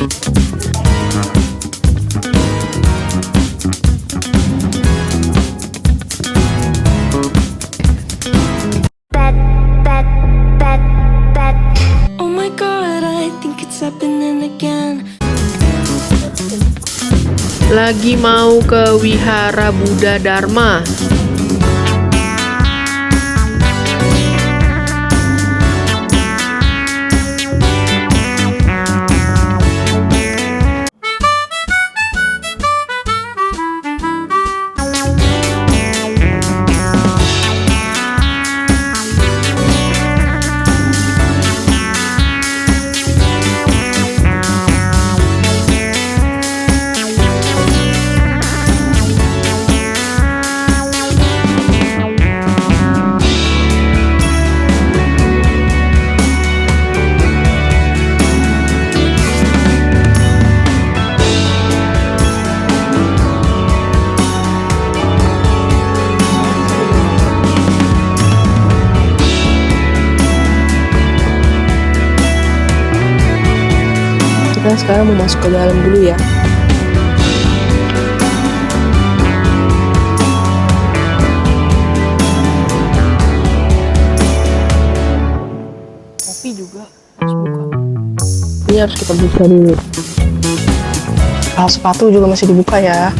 Oh my god, I think it's happening again. Lagi mau ke Wihara Buddha Dharma. Kita sekarang mau masuk ke dalam dulu ya. Kopi juga harus buka. Ini harus kita buka dulu. Sepatu juga masih dibuka ya.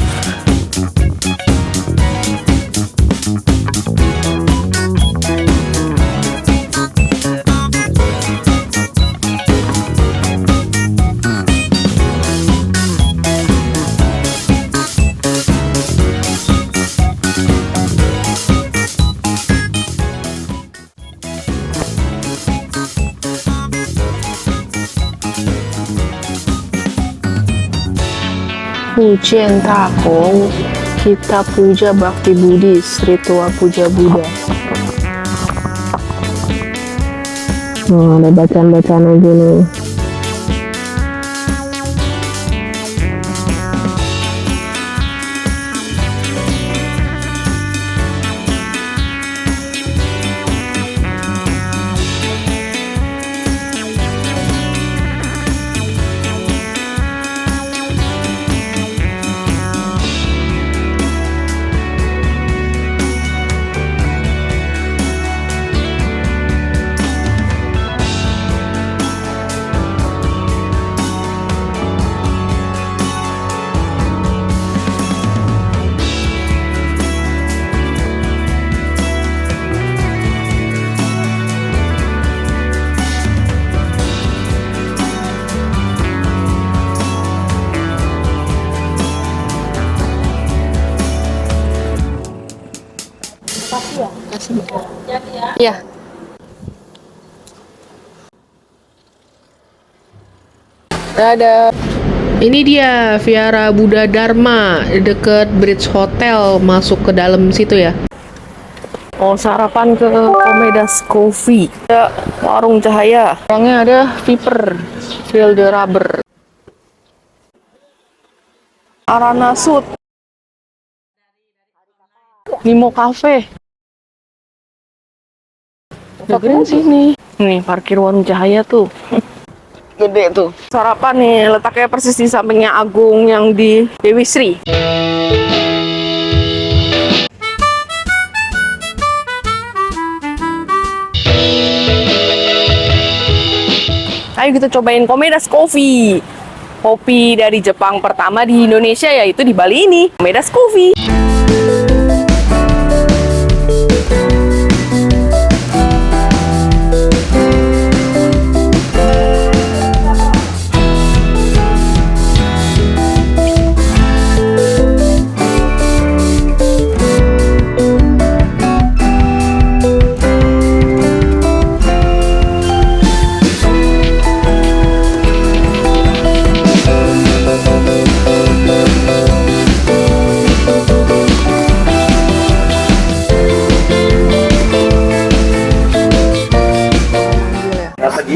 Pujian Takong, kita puja bakti Buddhis, ritual puja Buddha. Ada bacaan-bacaan lagi nih. Iya. Dadah. Ini dia Wihara Buddha Dharma deket Bridge Hotel, masuk ke dalam situ ya. Mau sarapan ke Komedas Coffee. Ada warung cahaya. Orangnya ada Viper, Field Rubber, Arana Sud, Nimo Cafe. Dengerin sini. Nih parkir warung cahaya tuh. Gede tuh. Sarapan nih, letaknya persis di sampingnya Agung yang di Dewi Sri. Ayo kita cobain Komedas Coffee. Kopi dari Jepang pertama di Indonesia, yaitu di Bali ini. Komedas Coffee.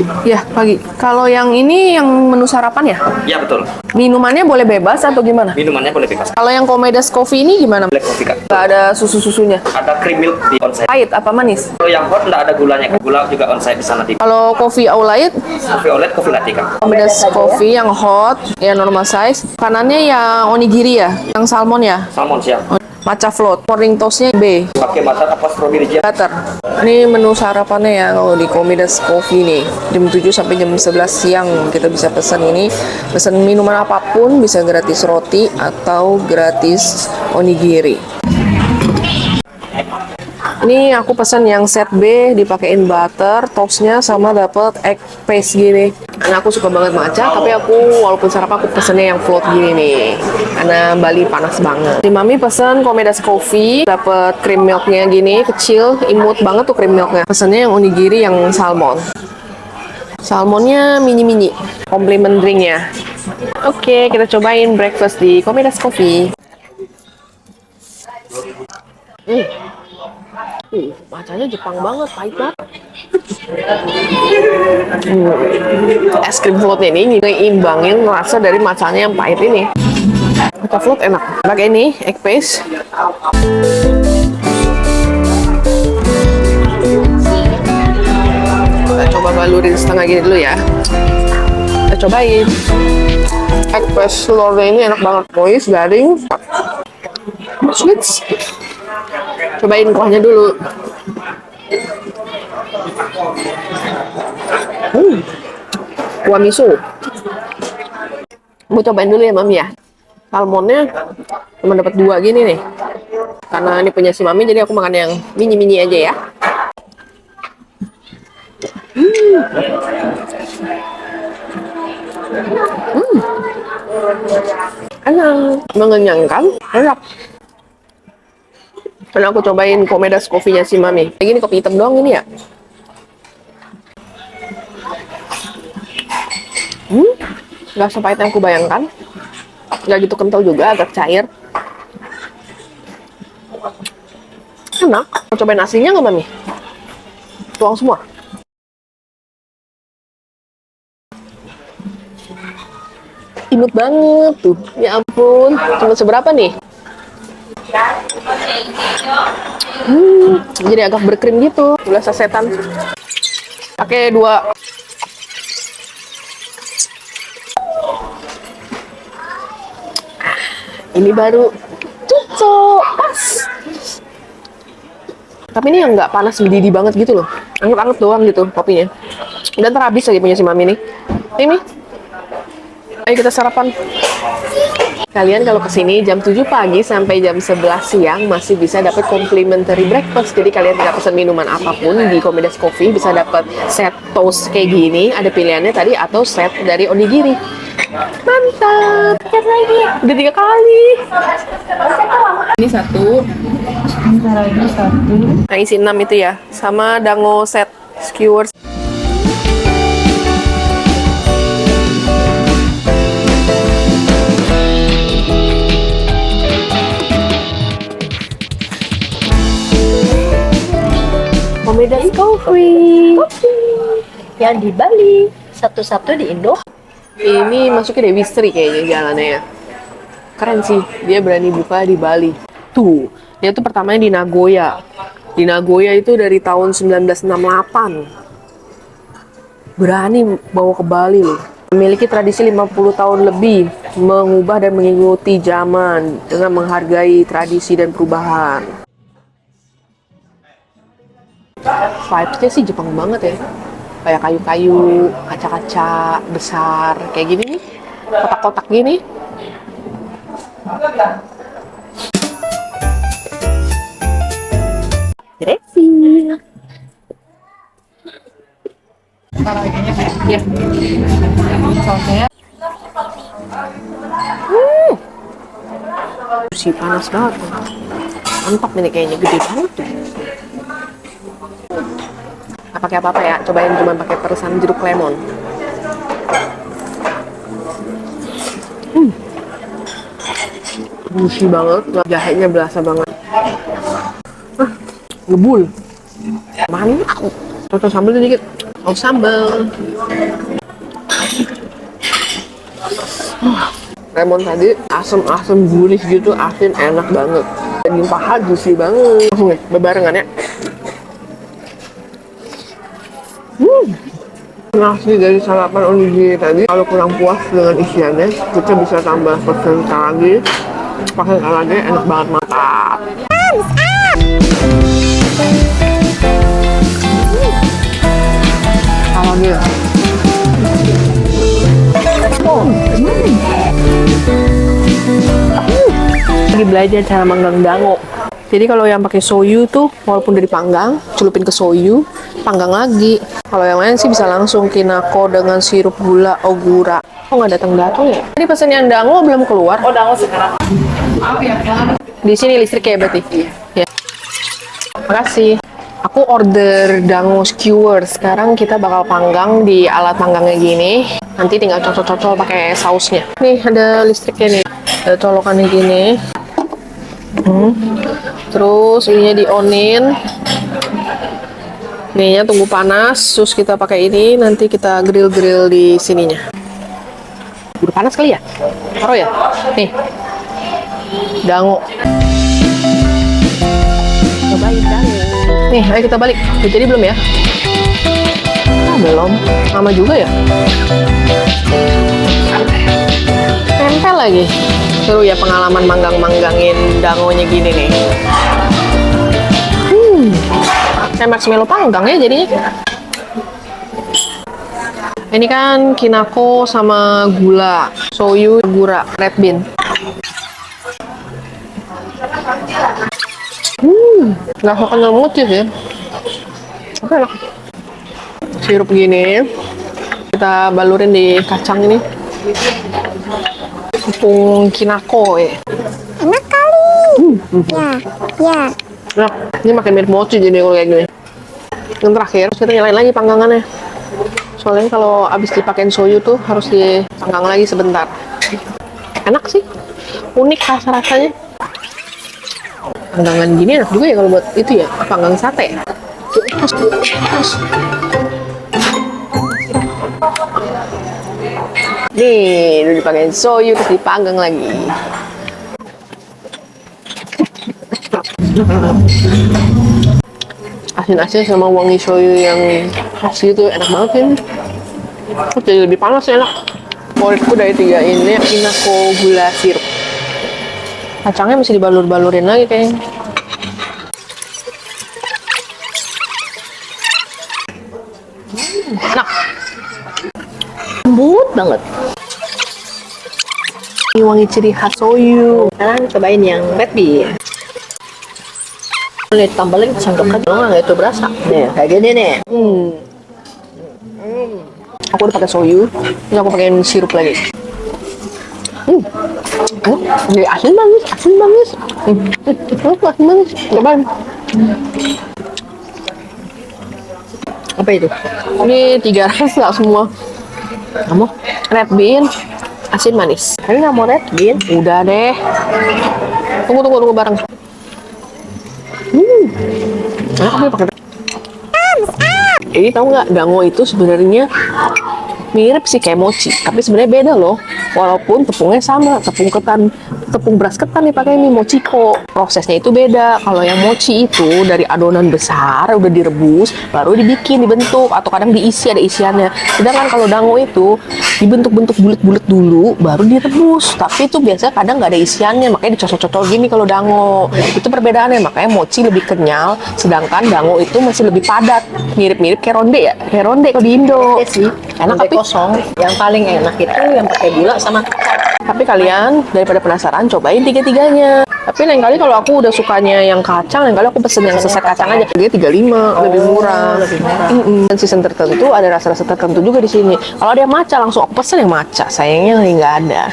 pagi. Ya, pagi. Kalau yang ini yang menu sarapan ya? Ya betul. Minumannya boleh bebas atau gimana? Minumannya boleh bebas. Kalau yang Komedas Coffee ini gimana? Black coffee Kak. Nggak ada susu-susunya? Ada cream milk di onsite. Pahit apa manis? Kalau yang hot nggak ada gulanya Kak. Gula juga onsite di sana. Kalau kopi all light, Coffee olet, coffee latte Kak. Komedas Coffee yang hot, ya normal size. Kanannya yang onigiri ya? Yang salmon ya? Salmon siap. Matcha float. Morning toastnya B. Pakai butter apa strawberry jam? Butter. Ini menu sarapannya ya kalau di Komedas Coffee nih. Jam 7 sampai jam 11 siang kita bisa pesan ini. Pesan minuman apapun bisa gratis roti atau gratis onigiri. Ini aku pesan yang set B, dipakein butter, toastnya sama dapet egg paste gini. Karena aku suka banget matcha, tapi aku walaupun sarapan aku pesennya yang float gini nih. Karena Bali panas banget. Si Mami pesen Komedas Coffee, dapet cream milknya gini, kecil, imut banget tuh cream milknya. Pesennya yang onigiri yang salmon. Salmonnya mini-mini, komplimen drinknya. Oke, kita cobain breakfast di Komedas Coffee. Macanya Jepang banget, pahit banget. Es krim floatnya ini ngeimbangin rasa dari macanya yang pahit ini. Matcha float enak. Pakai ini, egg paste. Kita coba balurin setengah gini dulu ya. Kita cobain. Egg paste telurnya ini enak banget. Moist, garing. Sweet. Cobain kuahnya dulu. Kuah miso. Mau cobain dulu ya Mami ya. Salmonnya cuma dapat 2 gini nih. Karena ini punya si Mami jadi aku makan yang mini-mini aja ya. Enak, mengenyangkan, enak. Karena aku cobain Komedas Coffee-nya si Mami. Kayak gini kopi hitam doang ini ya. Nggak sepahit yang aku bayangkan. Nggak gitu kental juga, agak cair. Enak. Mau cobain nasinya nggak Mami? Tuang semua. Imut banget tuh. Ya ampun. Cuma seberapa nih? Jadi agak berkrim gitu. Gula sasetan. Pakai 2. Ini baru cocok pas. Tapi ini yang nggak panas mendidih banget gitu loh. Anget-anget doang gitu kopinya. Dan terhabis lagi punya si Mami nih. Ini. Ayo kita sarapan. Kalian kalau kesini jam 7 pagi sampai jam 11 siang masih bisa dapat complimentary breakfast. Jadi kalian tinggal pesan minuman apapun di Komedas Coffee bisa dapat set toast kayak gini. Ada pilihannya tadi atau set dari onigiri. Mantap. Set lagi. Udah 3 kali. Ini 1. Nah isi 6 itu ya. Sama dango set skewers. Komedas Coffee. Yang di Bali, satu-satu di Indo. Ini masuknya Dewi Sri kayaknya jalannya ya. Keren sih, dia berani buka di Bali. Tuh, dia tuh pertamanya di Nagoya. Di Nagoya itu dari tahun 1968. Berani bawa ke Bali loh. Memiliki tradisi 50 tahun lebih, mengubah dan mengikuti zaman dengan menghargai tradisi dan perubahan. Vibes-nya sih Jepang banget ya. Kayak kayu-kayu, kaca-kaca besar, kayak gini nih. Kotak-kotak gini. Dressing. Ya. Sih panas banget. Mantap ini kayaknya, gede banget tuh. Nggak pakai apa-apa ya, cobain cuma pakai peresan jeruk lemon. Juicy banget, jahenya berasa banget. Ngebul. Mantap. Cocok sambal sedikit. saus sambal. Lemon tadi asam-asam gurih gitu, asin, enak banget. Daging paha juicy banget. Langsung nih, berbarengan ya. Nasi dari sarapan onigiri tadi, kalau kurang puas dengan isiannya, kita bisa tambah pesen karage. Pakai karage enak banget, mantap. Karage. Lagi belajar cara manggang dango. Jadi kalau yang pakai soyu tuh, walaupun udah dipanggang, celupin ke soyu, panggang lagi. Kalau yang lain sih bisa langsung kinako dengan sirup gula ogura. Kok nggak datang-datang ya? Ini pesan yang dango belum keluar. Oh, dango sekarang. Di sini listrik ya berarti? Ya. Makasih. Aku order dango skewer. Sekarang kita bakal panggang di alat panggangnya gini. Nanti tinggal cocol-cocol pakai sausnya. Nih ada listriknya nih. Ada colokannya gini. Terus ininya di-onin. Ininya tunggu panas. Terus kita pakai ini. Nanti kita grill-grill di sininya. Udah panas kali ya? Taruh ya? Nih. Dango. Cobain dango. Nih, ayo kita balik. Udah jadi belum ya? Ah, belum. Lama juga ya? Tempel lagi. Seru ya pengalaman manggang-manggangin dangonya gini nih. Kayak marshmallow panggang ya jadinya. Ini kan kinako sama gula, soyu, gura, red bean. Nggak so kenyal mochi sih. Oke lah. Sirup gini, kita balurin di kacang ini. Tepung kinako ya. Enak kali. Ya. Nah, ini makin mirip mochi jadi kalau kayak gini. Yang terakhir, kita nyalain lagi panggangannya. Soalnya kalau abis dipakein soyu tuh harus dipanggang lagi sebentar. Enak sih, unik rasa-rasanya. Panggangan gini enak juga ya kalau buat itu ya, panggang sate. Nih, udah dipakein soyu terus dipanggang lagi. Asin-asin sama wangi soyu yang khas gitu enak banget ini. Jadi lebih panas enak. Favoritku dari tiga ini kinako gula sirup. Kacangnya mesti dibalur-balurin lagi kayaknya. Enak. Lembut banget. Ini wangi ciri khas soyu. Sekarang cobain yang red bean. Lihat tambah lagi sendok aja, nggak itu berasa. Nih, kayak gini nih. Aku udah pakai soyu, ini aku pakai sirup lagi. Jadi asin banget, asin banget. Asin banget. Cobain. Apa itu? Ini 3 rasa semua. Kamu? Red bean, asin manis. Tapi nggak mau red bean. Udah deh. Tunggu bareng. Aku pakai. Ini tahu nggak, dango itu sebenarnya mirip sih kayak mochi, tapi sebenarnya beda loh. Walaupun tepungnya sama, tepung beras ketan dipakai ini mochiko. Prosesnya itu beda. Kalau yang mochi itu dari adonan besar udah direbus, baru dibentuk atau kadang diisi ada isiannya. Sedangkan kalau dango itu dibentuk-bentuk bulat-bulat dulu, baru direbus. Tapi itu biasanya kadang nggak ada isiannya, makanya dicocol-cocol gini kalau dango. Itu perbedaannya, makanya mochi lebih kenyal, sedangkan dango itu masih lebih padat. Mirip-mirip kayak ronde ya, kayak ronde kalau di Indo. Iya sih. Enak Ronde tapi kosong. Yang paling enak itu yang pakai gula sama kacang. Tapi kalian daripada penasaran cobain tiga-tiganya. Tapi lain kali kalau aku udah sukanya yang kacang, lain kali aku pesen yang seset kacang aja. Dia 35, lebih murah. Dan season tertentu ada rasa-rasa tertentu juga di sini. Kalau ada yang matcha langsung aku pesen yang matcha. Sayangnya nggak ada.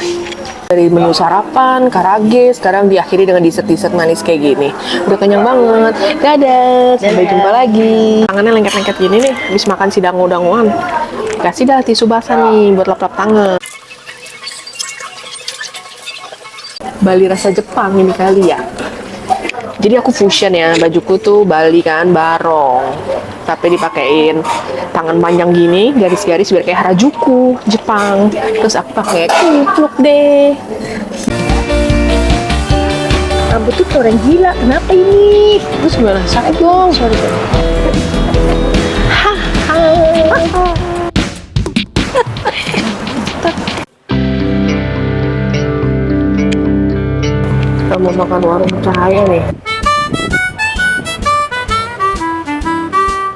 Dari menu sarapan, karage, sekarang diakhiri dengan dessert-dessert manis kayak gini. Udah kenyang banget. Dadah, sampai jumpa lagi. Tangannya lengket-lengket gini nih, habis makan si dango-dangoan. Kasih dah tisu basah nih buat lap-lap tangan. Bali rasa Jepang ini kali ya. Jadi aku fusion ya, bajuku tuh Bali kan, barong. tapi dipakein tangan panjang gini, garis-garis biar kayak Harajuku Jepang. Terus aku pakai kupluk deh. Rambut tuh orang gila, kenapa ini? Terus gimana? Sakit dong. Sorry. Kita mau makan warung cahaya nih.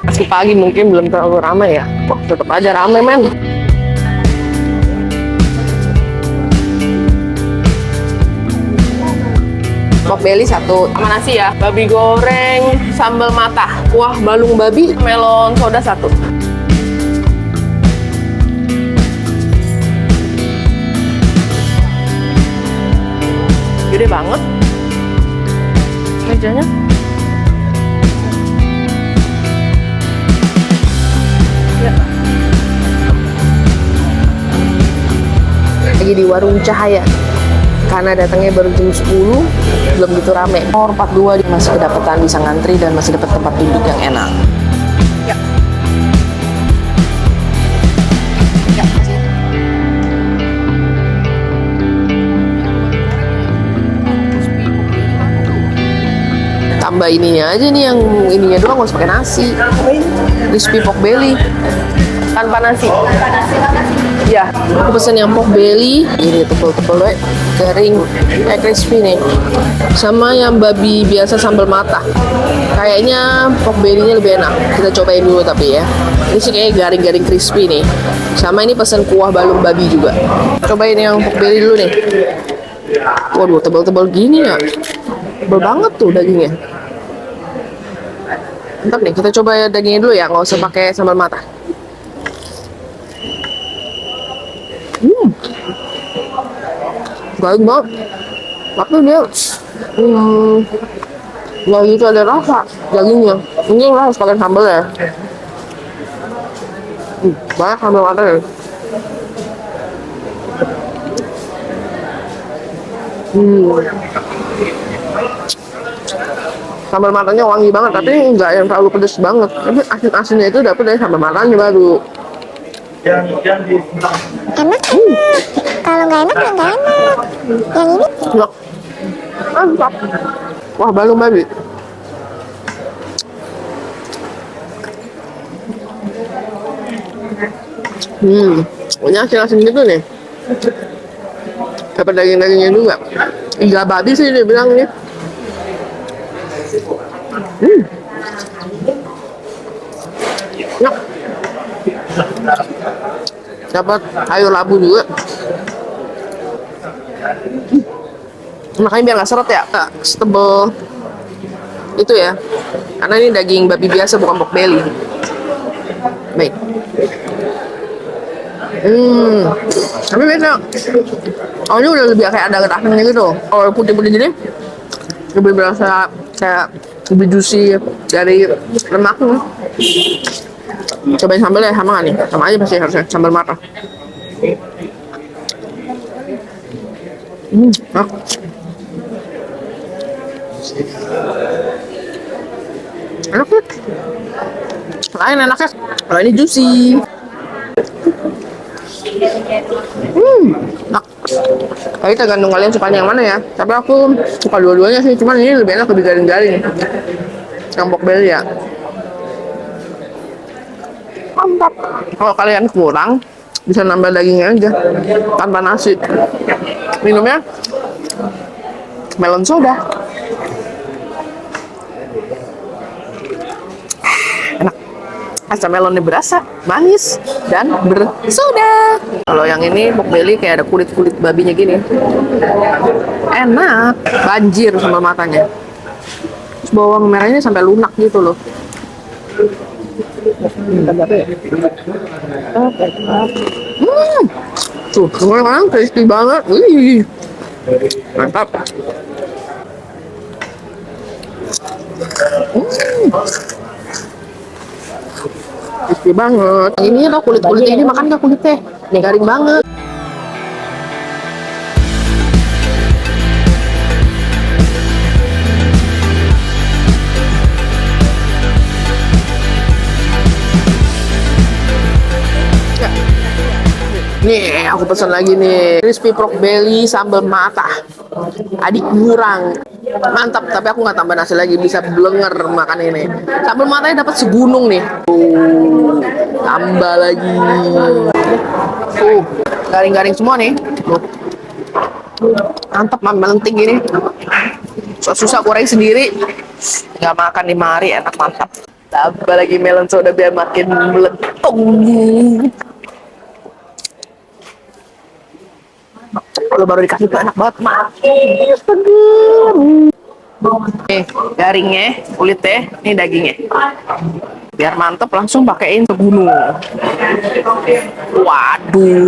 Masih pagi mungkin belum terlalu ramai ya. Wah, tetap aja ramai men. Pork belly satu sama nasi ya. Babi goreng, sambal mata, kuah balung babi, melon soda satu. Gede banget mejanya. Ya. Lagi di warung cahaya karena datangnya baru jam 10, belum gitu rame. Nomor 42 masih kedapatan, bisa ngantri dan masih dapat tempat duduk yang enak. Ya. Ya, kasih. Tambah ininya aja nih, yang ininya doang, nggak usah pakai nasi. Crispy pork belly tanpa nasi. Ya, aku pesen yang pork belly ini tebel-tebel deh, garing, kayak crispy nih. Sama yang babi biasa sambal mata. Kayaknya pork belly-nya lebih enak. Kita cobain dulu tapi ya. Ini sih kayak garing-garing crispy nih. Sama ini pesen kuah balung babi juga. Cobain yang pork belly dulu nih. Waduh, tebel-tebel gini ya. Tebel banget tuh dagingnya. Mantap nih, kita coba ya dagingnya dulu ya, nggak usah pakai sambal mata. Baik banget, tapi dia nggak gitu ada rasa dagingnya. Ini lah harus pakai sambal ya. Banyak sambal mata ya. Sambal matanya wangi banget, tapi nggak yang terlalu pedes banget. Tapi asin-asinnya itu dapet dari sambal matanya baru. Enak. Kalau nggak enak, ya nggak enak. Yang ini Enak. Mantap. Wah, balung babi. Ini asin-asin gitu nih. Dapat daging-dagingnya juga. Iga babi sih dia bilang nih. Enak. Dapat sayur labu juga. Makanya biar nggak seret ya, nggak setebel itu ya. Karena ini daging babi biasa, bukan pork belly. Baik. Tapi beda. Oh, ini udah lebih kayak ada getahnya gitu. Kalau putih-putih gini lebih berasa kayak lebih juicy dari lemaknya. Cobain sambal ya, sama nggak nih? Sama aja pasti harusnya, sambal mata. Enak. Enak banget. Lain enaknya. Kalau ini juicy. Enak. Tapi tergantung kalian sukanya yang mana ya. Tapi aku suka dua-duanya sih. Cuman ini lebih enak, lebih garing-garing. Yang pork belly ya. Mantap. Kalau kalian kurang, bisa nambah dagingnya aja tanpa nasi. Minumnya melon soda. Enak. Rasa melonnya berasa manis dan bersoda. Kalau yang ini pork belly kayak ada kulit-kulit babinya gini. Enak, banjir sama matanya. Terus bawang merahnya sampai lunak gitu loh. Tuh, semuanya crispy banget. Wih, mantap. Crispy banget. Ini loh kulit-kulitnya ini, makan nggak kulitnya? Ini garing banget. Nih, aku pesan lagi nih. Crispy pork belly sambal mata. Adik kurang. Mantap, tapi aku nggak tambah nasi lagi. Bisa blenger makan ini. Sambal matanya dapat segunung nih. Tambah lagi. Garing-garing semua nih. Mantap, melenting gini. Susah goreng sendiri. Nggak makan di mari, enak mantap. Tambah lagi melon soda biar makin meletung. Kalau baru dikasih tuh enak banget, makin seger. Nih, garingnya, kulitnya, ini dagingnya. Biar mantep langsung pakein segunung. Waduh.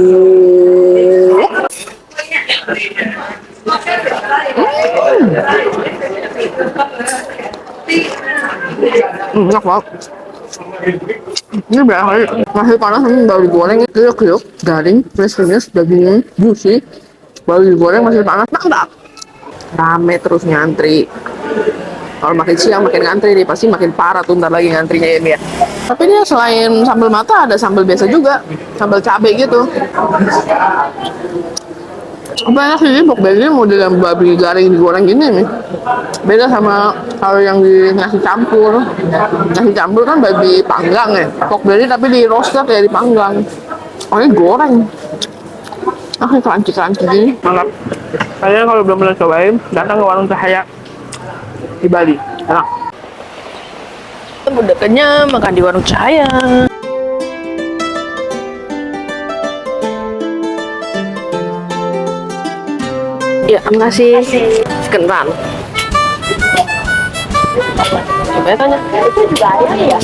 Enak banget. Ini berapa kali nasi panas ini baru digoreng, kriuk-kriuk, garing, fresh, dagingnya juicy, baru digoreng masih panas, mantap. Rame terus ngantri. Kalau makin siang makin ngantri nih, pasti makin parah tuh ntar lagi ngantrinya ini ya. Tapi dia selain sambal mata ada sambal biasa juga, sambal cabai gitu. Banyak sih pork belly model yang babi garing digoreng gini nih. Beda sama kalau yang di nasi campur. Nasi campur kan babi panggang ya. Pork belly tapi di roasted kayak dipanggang. Oh ini goreng. Crunchy gini. Mantap. Kalian kalau belum pernah cobain, datang ke Warung Cahaya di Bali. Enak. Udah kenyang makan di Warung Cahaya. Ya, makasih. Sekentan. Coba ya tanya. Itu juga ayam ya?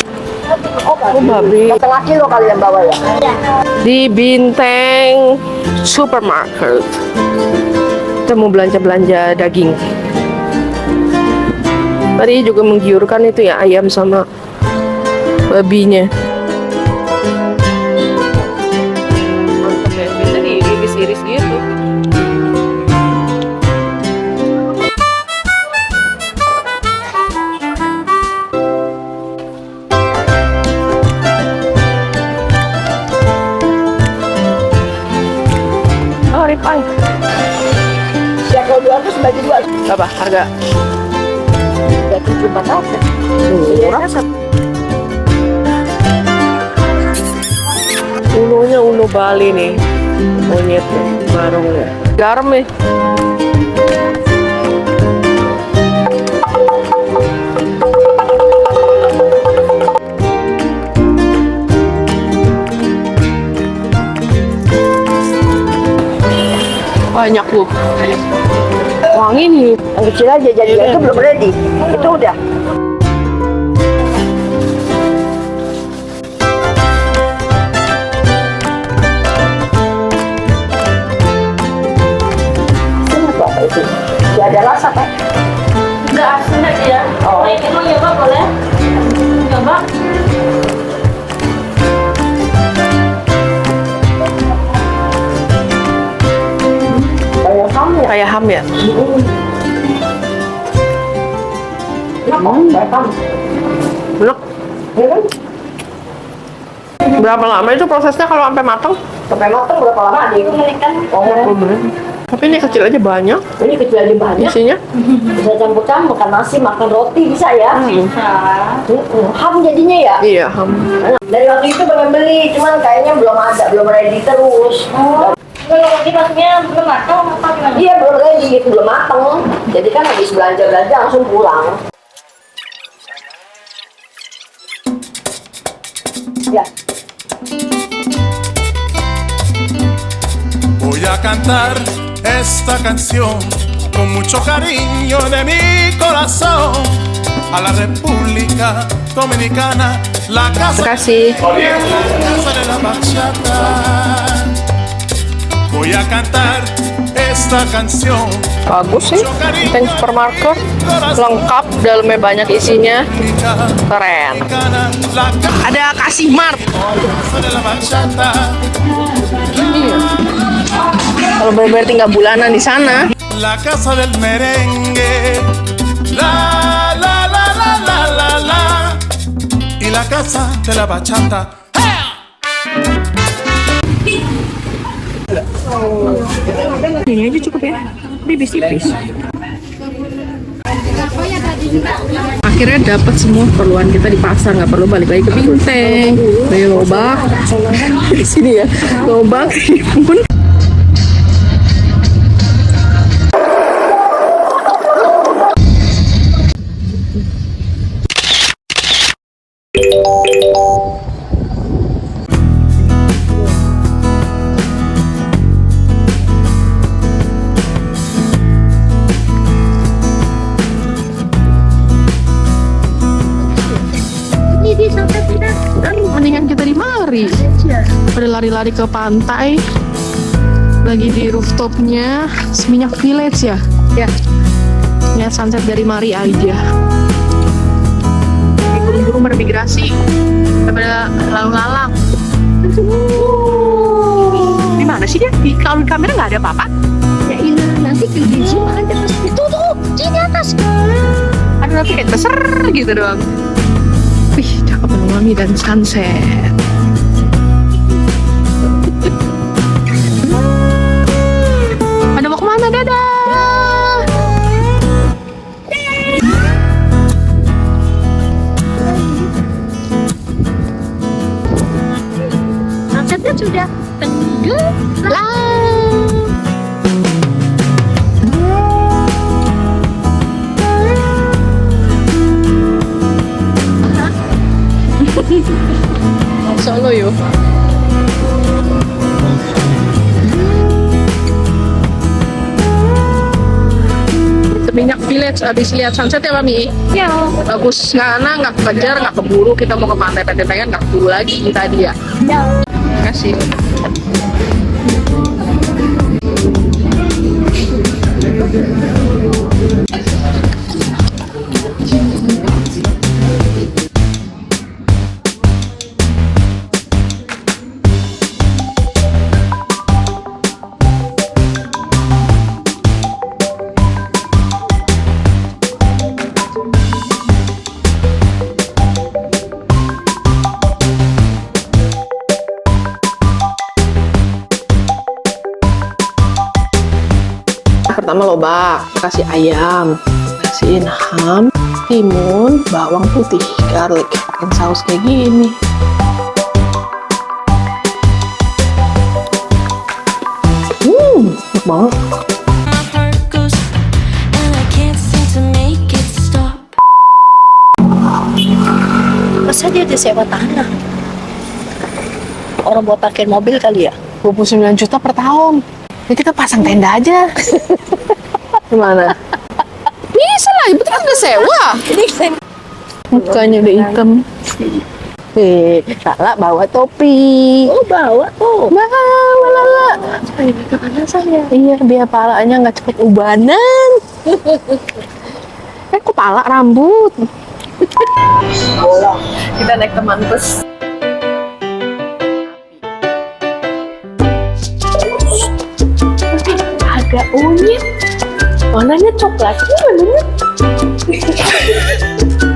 Oh, babi. Setengah kilo kali yang bawa ya? Di Binteng Supermarket. Kita mau belanja daging. Tadi juga menggiurkan itu ya, ayam sama babinya. Mantap ya, biasanya diiris-iris gitu. Oh, ribeye. Ya kalau 200 bagi 2. Berapa harga? Ya 700. Murah. Ulonya ulo Bali nih. Monyetnya, marungnya. Garam nih. Banyak tuh. Wangi nih. Yang kecil aja jadi itu belum ready. Itu udah. Ini apa itu? Dia ada rasa kan? Enggak asin aja ya. Oh. Mau nyoba boleh? Nyoba. Kayak kamu ya? Kayak ham ya? Kayak kamu. Enak. Ya kan? Berapa lama itu prosesnya kalau sampai matang? Sampai matang berapa lama nih? Oh, 10 menit. Tapi ini kecil aja banyak ini kecil aja banyak. isinya. Bisa campur-campur makan nasi, makan roti bisa ya? Ham jadinya ya? Iya, ham. Dari waktu itu pengen beli, cuman kayaknya belum ada, belum ready terus. Kalau roti maksudnya belum matang apa gimana? Iya belum ready, belum mateng. Jadi kan habis belanja langsung pulang. Ya. Voy a cantar esta canción con mucho cariño de mi corazón a la República Dominicana, la casa, Terima kasih. la casa de la bachata. Voy a cantar esta canción. Bagus sih. Binteng Supermarket lengkap, dalamnya banyak isinya. Keren. La Ada Kasih Mart. casa de la bachata. Kalau bener-bener tinggal bulanan di sana. La casa del merengue, la la la la la la la, y la casa de la bachata. Ini aja cukup ya, tipis-tipis. Akhirnya dapat semua keperluan kita di pasar, nggak perlu balik lagi ke Binteng. Dari lobak, di sini ya, lobak, timun. Mendingan kita di mari pada lari-lari ke pantai, lagi di rooftopnya Seminyak Village ya lihat sunset dari mari aja. Burung-burung bermigrasi daripada lalu-lalang. Di mana sih dia? Kalau di kamera nggak ada apa-apa. Ya ini nanti ke zoom ada pas itu tuh di atas. Ada nanti kayak besar gitu doang. Wih, cakep mami dan sunset. Ada mau kemana? Dadah. Sunsetnya sudah tenggelam. Solo yuk. Seminyak Village habis lihat sunset ya Mami? Ya. Bagus, nggak kejar, nggak keburu. Kita mau ke pantai Pendentengan, nggak keburu lagi tadi ya. Ya. Terima kasih. Pertama lobak, kasih ayam, kasihin ham, timun, bawang putih, garlic, pakai saus kayak gini. Enak banget. My heart goes, and I can't seem to make it stop. Masa dia sewa tanah? Orang buat parkir mobil kali ya? 29 juta per tahun. Ya kita pasang tenda aja. Gimana? Bisa lah, itu kan udah sewa. Ini saya Mukanya udah hitam. salah bawa topi. Oh bawa tuh. Bawa lala. Supaya mereka panasan ya. Iya, biar palanya nggak cepet ubanan. Kok pala rambut. Kita naik ke Mantes. Ada unyil. Warnanya coklat. Warnanya